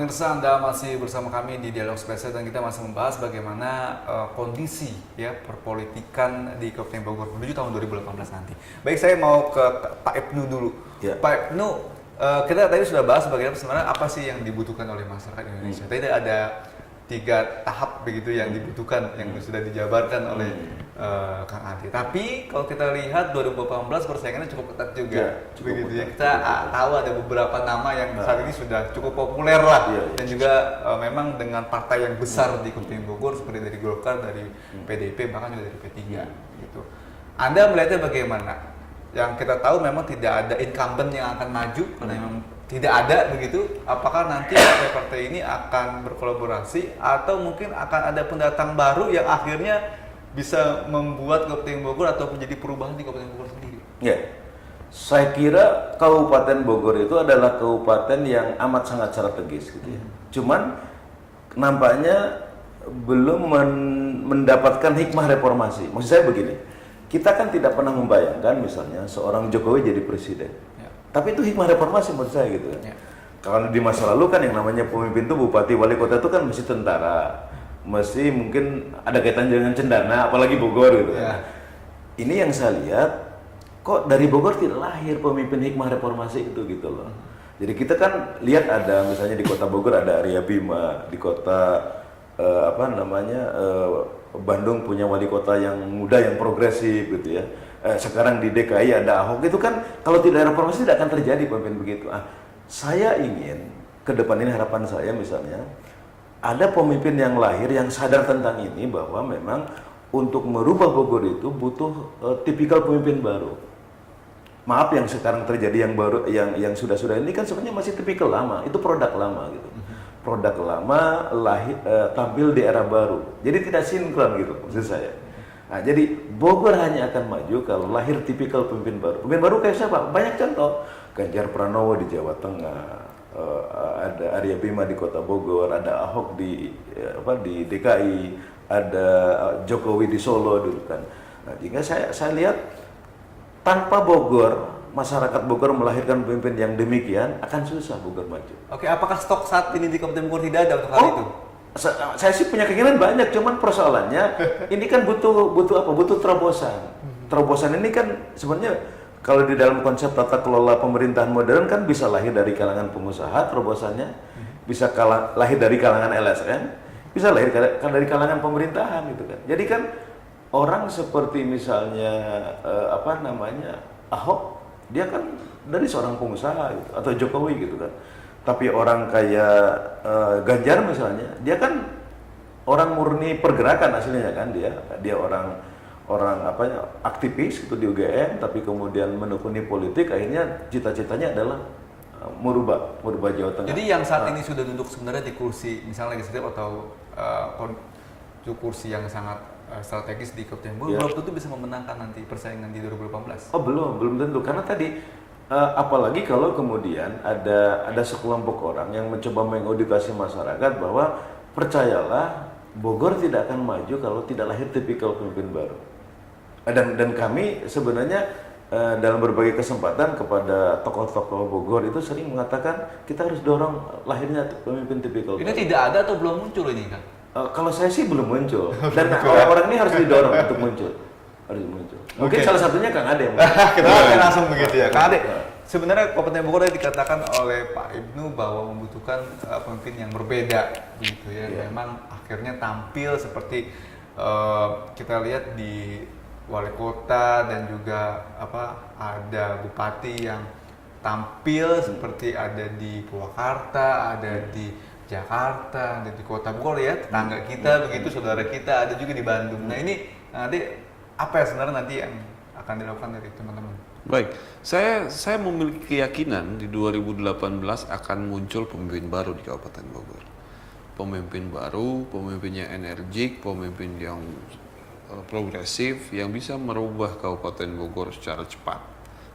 pemirsa, Anda masih bersama kami di Dialog Spesial dan kita masih membahas bagaimana kondisi ya perpolitikan di Kabupaten Bogor menuju tahun 2018 nanti. Baik, saya mau ke Pak Ibnu dulu. Ya. Pak Ibnu, kita tadi sudah bahas bagaimana sebenarnya apa sih yang dibutuhkan oleh masyarakat Indonesia. Tadi ada 3 tahap begitu yang dibutuhkan yang sudah dijabarkan oleh Kang Adi. Tapi kalau kita lihat 2018 persaingannya cukup ketat juga. Ya, cukup Begitu ya. ketat. Kita tahu ada beberapa nama yang saat ini sudah cukup populer lah dan juga memang dengan partai yang besar di Kabupaten Bogor seperti dari Golkar, dari PDIP, bahkan juga dari P3 gitu. Anda melihatnya bagaimana? Yang kita tahu memang tidak ada incumbent yang akan maju karena memang tidak ada begitu. Apakah nanti partai-partai ini akan berkolaborasi atau mungkin akan ada pendatang baru yang akhirnya bisa membuat Kabupaten Bogor atau menjadi perubahan di Kabupaten Bogor sendiri? Ya, saya kira Kabupaten Bogor itu adalah kabupaten yang amat sangat strategis gitu ya. Cuman nampaknya belum mendapatkan hikmah reformasi. Maksud saya begini, kita kan tidak pernah membayangkan misalnya seorang Jokowi jadi presiden. Tapi itu hikmah reformasi menurut saya gitu. Kalau di masa lalu kan yang namanya pemimpin itu bupati, wali kota itu kan mesti tentara, mesti mungkin ada kaitan dengan cendana, apalagi Bogor gitu kan. Ini yang saya lihat, kok dari Bogor tidak lahir pemimpin hikmah reformasi itu gitu loh. Jadi kita kan lihat ada misalnya di kota Bogor ada Arya Bima, di kota Bandung punya wali kota yang muda yang progresif gitu ya. Sekarang di DKI ada Ahok, itu kan kalau tidak ada reformasi tidak akan terjadi pemimpin begitu. Saya ingin ke depan ini, harapan saya misalnya ada pemimpin yang lahir yang sadar tentang ini, bahwa memang untuk merubah Bogor itu butuh tipikal pemimpin baru. Maaf, yang sekarang terjadi yang baru, yang sudah-sudah ini kan sebenarnya masih tipikal lama, itu produk lama gitu. Produk lama lahir tampil di era baru, jadi tidak sinkron gitu maksud saya. Nah, jadi Bogor hanya akan maju kalau lahir tipikal pemimpin baru. Pemimpin baru kayak siapa? Banyak contoh. Ganjar Pranowo di Jawa Tengah, ada Arya Bima di Kota Bogor, ada Ahok di DKI, ada Jokowi di Solo dulu kan. Nah, jika saya lihat tanpa Bogor, masyarakat Bogor melahirkan pemimpin yang demikian, akan susah Bogor maju. Oke, apakah stok saat ini di Kabupaten Bogor tidak ada untuk hal itu? Saya sih punya keinginan banyak, cuman persoalannya ini kan butuh apa? Butuh terobosan. Terobosan ini kan sebenarnya kalau di dalam konsep tata kelola pemerintahan modern kan bisa lahir dari kalangan pengusaha, terobosannya bisa lahir dari kalangan LSM, bisa lahir dari kalangan pemerintahan gitu kan. Jadi kan orang seperti misalnya Ahok, dia kan dari seorang pengusaha gitu, atau Jokowi gitu kan. Tapi orang kayak Ganjar misalnya, dia kan orang murni pergerakan aslinya kan, dia orang aktivis gitu di UGM, tapi kemudian menekuni politik, akhirnya cita-citanya adalah merubah Jawa Tengah. Jadi yang saat ini sudah duduk sebenarnya di kursi misalnya legislatif atau kursi yang sangat strategis di Kabupaten Bogor, belum tentu bisa memenangkan nanti persaingan di 2018. Oh, belum tentu, karena tadi apalagi kalau kemudian ada sekelompok orang yang mencoba mengedukasi masyarakat bahwa percayalah Bogor tidak akan maju kalau tidak lahir tipikal pemimpin baru. Dan kami sebenarnya dalam berbagai kesempatan kepada tokoh-tokoh Bogor itu sering mengatakan kita harus dorong lahirnya pemimpin tipikal Ini baru. tidak ada atau belum muncul ini kan? Kalau saya sih belum muncul, dan orang-orang ini harus didorong untuk muncul. Mungkin salah satunya Kang Ade. Kita akan langsung begitu ya. Kang Ade, sebenarnya Kabupaten Bogor tadi dikatakan oleh Pak Ibnu bahwa membutuhkan pemimpin yang berbeda gitu ya. Memang akhirnya tampil seperti kita lihat di wali kota dan juga ada bupati yang tampil seperti ada di Purwakarta, ada di Jakarta, ada di Kota Bogor ya, tetangga kita begitu, saudara kita ada juga di Bandung. Nah ini nanti apa ya sebenarnya nanti yang akan dilakukan dari teman-teman? Baik, saya memiliki keyakinan di 2018 akan muncul pemimpin baru di Kabupaten Bogor. Pemimpin baru, pemimpin yang energik, pemimpin yang progresif, yang bisa merubah Kabupaten Bogor secara cepat.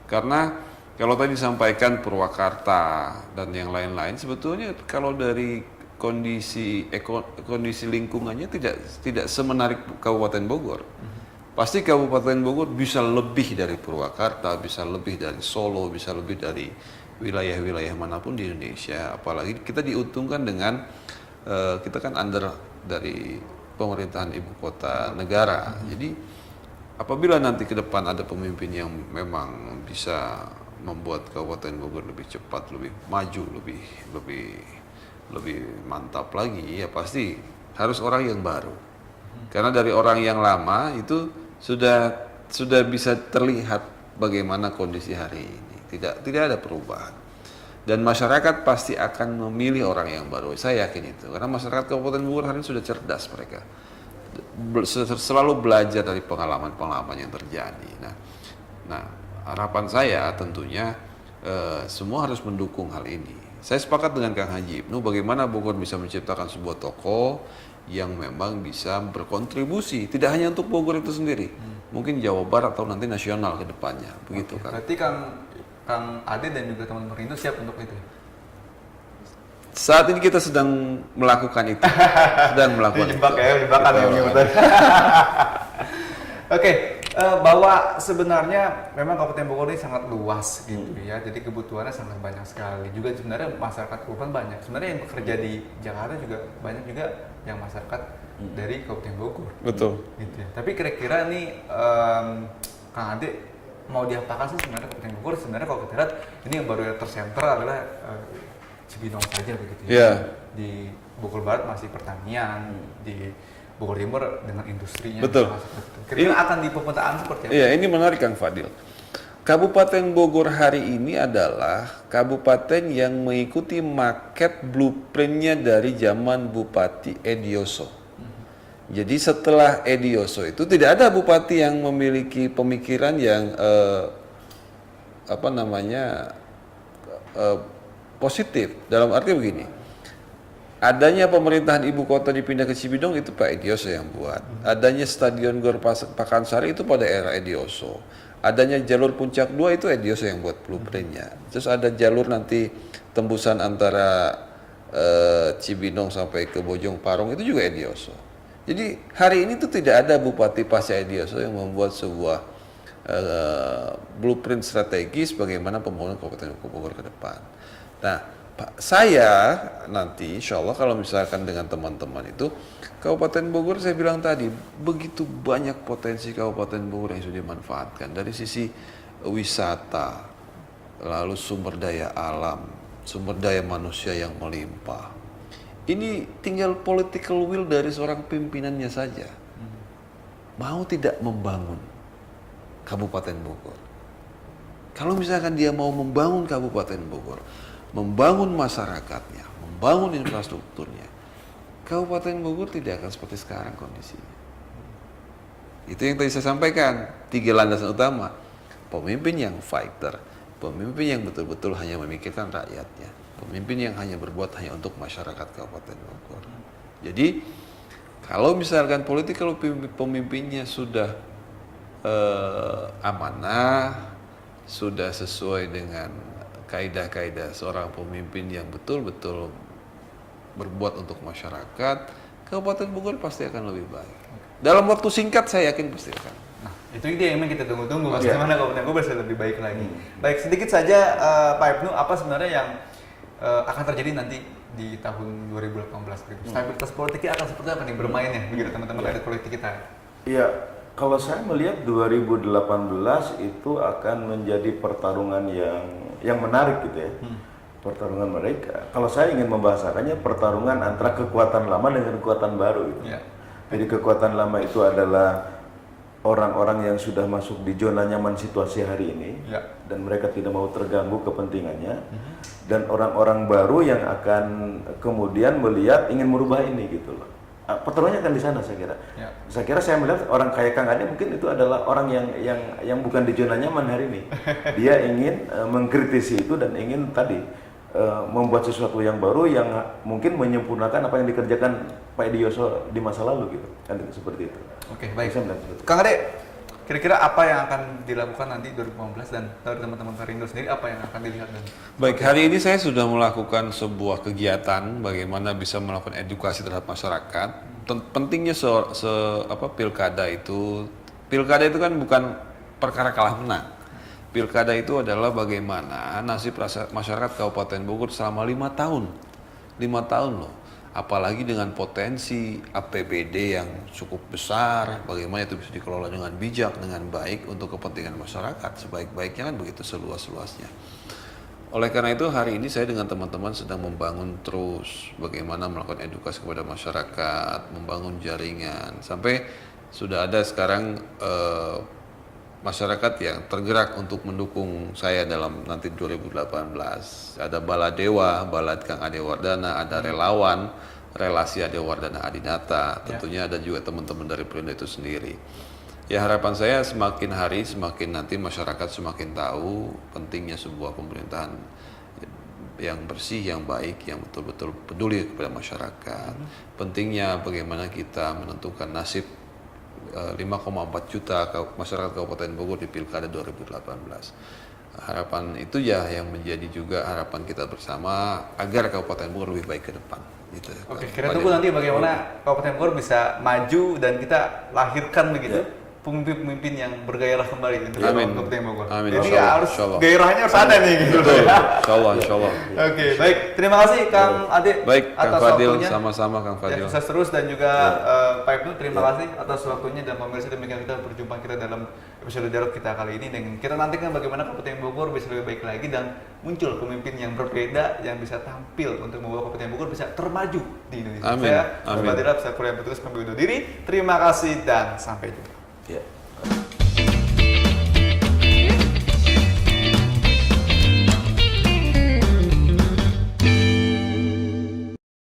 Karena kalau tadi disampaikan Purwakarta dan yang lain-lain, sebetulnya kalau dari kondisi lingkungannya tidak semenarik Kabupaten Bogor. Pasti Kabupaten Bogor bisa lebih dari Purwakarta, bisa lebih dari Solo, bisa lebih dari wilayah-wilayah manapun di Indonesia, apalagi kita diuntungkan dengan kita kan under dari pemerintahan ibu kota negara. Jadi apabila nanti ke depan ada pemimpin yang memang bisa membuat Kabupaten Bogor lebih cepat, lebih maju, lebih mantap lagi, ya pasti harus orang yang baru. Karena dari orang yang lama itu sudah bisa terlihat bagaimana kondisi hari ini. Tidak ada perubahan. Dan masyarakat pasti akan memilih orang yang baru. Saya yakin itu. Karena masyarakat Kabupaten Bogor hari ini sudah cerdas mereka. Selalu belajar dari pengalaman-pengalaman yang terjadi. Nah, harapan saya tentunya semua harus mendukung hal ini. Saya sepakat dengan Kang Haji Ibnu bagaimana Bogor bisa menciptakan sebuah toko yang memang bisa berkontribusi, tidak hanya untuk Bogor itu sendiri, mungkin Jawa Barat atau nanti nasional ke depannya, begitu kan? Berarti Kang Ade dan juga teman-teman Perindo siap untuk itu? Saat ini kita sedang melakukan itu, jebakan ya. Oke, bahwa sebenarnya memang Kabupaten Bogor ini sangat luas gitu ya, jadi kebutuhannya sangat banyak sekali. Juga sebenarnya masyarakat urban banyak. Sebenarnya yang bekerja di Jakarta juga banyak juga yang masyarakat dari Kabupaten Bogor. Betul. Gitu ya. Tapi kira-kira nih Kang Ade mau diapakan sih sebenarnya Kabupaten Bogor? Sebenarnya kalau kita lihat ini yang baru tersenter adalah Cibinong saja begitu ya. Yeah. Di Bogor Barat masih pertanian, di Bogor Timur dengan industrinya. Betul. Kira-kira akan di pemetaan seperti apa? Iya, ini menarik Kang Fadil. Kabupaten Bogor hari ini adalah kabupaten yang mengikuti market blueprintnya dari zaman Bupati Edioso. Jadi setelah Edioso itu tidak ada bupati yang memiliki pemikiran yang positif. Dalam arti begini, adanya pemerintahan ibu kota dipindah ke Cibinong itu Pak Edioso yang buat. Adanya Stadion Gor Pakansari itu pada era Edioso. Adanya jalur Puncak 2 itu Edioso yang buat blueprintnya. Terus ada jalur nanti tembusan antara Cibinong sampai ke Bojong Parung itu juga Edioso. Jadi hari ini tuh tidak ada bupati pasca Edioso yang membuat sebuah blueprint strategis bagaimana pembangunan Kabupaten Bogor ke depan. Nah, saya nanti insya Allah kalau misalkan dengan teman-teman itu Kabupaten Bogor, saya bilang tadi begitu banyak potensi Kabupaten Bogor yang sudah dimanfaatkan dari sisi wisata, lalu sumber daya alam, sumber daya manusia yang melimpah. Ini tinggal political will dari seorang pimpinannya saja. Mau tidak membangun Kabupaten Bogor. Kalau misalkan dia mau membangun Kabupaten Bogor, membangun masyarakatnya, membangun infrastrukturnya, Kabupaten Bogor tidak akan seperti sekarang kondisinya. Itu yang tadi saya sampaikan, 3 landasan utama. Pemimpin yang fighter, pemimpin yang betul-betul hanya memikirkan rakyatnya, pemimpin yang hanya berbuat hanya untuk masyarakat Kabupaten Bogor. Jadi, kalau misalkan political pemimpinnya sudah amanah, sudah sesuai dengan kaidah-kaidah seorang pemimpin yang betul-betul berbuat untuk masyarakat, Kabupaten Bogor pasti akan lebih baik. Dalam waktu singkat saya yakin pasti akan. Nah, itu dia yang kita tunggu-tunggu, bagaimana Kabupaten Bogor bisa lebih baik lagi. Baik, sedikit saja Pak Ibnu, apa sebenarnya yang akan terjadi nanti di tahun 2018? Stabilitas politiknya akan seperti apa nih bermainnya, begitu teman-teman elit politik kita? Iya, kalau saya melihat 2018 itu akan menjadi pertarungan yang menarik gitu ya. Pertarungan mereka. Kalau saya ingin membahasakannya pertarungan antara kekuatan lama dengan kekuatan baru gitu. Ya. Jadi kekuatan lama itu adalah orang-orang yang sudah masuk di zona nyaman situasi hari ini, ya, dan mereka tidak mau terganggu kepentingannya. Dan orang-orang baru yang akan kemudian melihat ingin merubah ini gitu loh. Pertarungannya akan di sana saya kira. Ya. Saya kira saya melihat orang kayak Kang Ade mungkin itu adalah orang yang bukan di zona nyaman hari ini. Dia ingin mengkritisi itu dan ingin tadi membuat sesuatu yang baru yang mungkin menyempurnakan apa yang dikerjakan Pak Edioso di masa lalu gitu. Kan seperti itu. Oke, baik. Saya melihat seperti itu. Kang Ade, kira-kira apa yang akan dilakukan nanti 2015 dan dari teman-teman Perindo sendiri apa yang akan dilihat? Baik, hari ini saya sudah melakukan sebuah kegiatan bagaimana bisa melakukan edukasi terhadap masyarakat. Pentingnya pilkada itu kan bukan perkara kalah menang, Pilkada itu adalah bagaimana nasib masyarakat Kabupaten Bogor selama 5 tahun. 5 tahun loh. Apalagi dengan potensi APBD yang cukup besar, bagaimana itu bisa dikelola dengan bijak, dengan baik untuk kepentingan masyarakat. Sebaik-baiknya kan begitu, seluas-luasnya. Oleh karena itu hari ini saya dengan teman-teman sedang membangun terus bagaimana melakukan edukasi kepada masyarakat, membangun jaringan. Sampai sudah ada sekarang masyarakat yang tergerak untuk mendukung saya dalam nanti 2018. Ada Baladewa, Balad Kang Ade Wardana, ada relawan, relasi Ade Wardana Adinata, tentunya ada juga teman-teman dari Perindo itu sendiri. Ya harapan saya semakin hari semakin nanti masyarakat semakin tahu pentingnya sebuah pemerintahan yang bersih, yang baik, yang betul-betul peduli kepada masyarakat. Pentingnya bagaimana kita menentukan nasib 5,4 juta masyarakat Kabupaten Bogor di Pilkada 2018. Harapan itu ya yang menjadi juga harapan kita bersama agar Kabupaten Bogor lebih baik ke depan. Gitu. Oke, kita tunggu nanti bagaimana Kabupaten Bogor bisa maju dan kita lahirkan begitu pemimpin-pemimpin yang bergairah kembali untuk Kabupaten Bogor. Amin. Jadi Insya harus Allah. gairahnya harus ada nih gitu. Betul. Insya Allah. Oke, baik. Terima kasih Kang Ade Baik, Kang atas Fadil, waktunya. sama-sama Kang Ya, Fadil. sukses terus dan juga Pak Ibnu terima kasih atas waktunya dan pemirsa, demikian kita perjumpaan kita dalam episode dialog kita kali ini, dan kita nantikan bagaimana Kabupaten Bogor bisa lebih baik lagi dan muncul pemimpin yang berbeda yang bisa tampil untuk membawa Kabupaten Bogor bisa termaju di Indonesia. Amin. Saya Amin. Fadil bisa kuliah bertugas undur diri. Terima kasih dan sampai jumpa. Ya.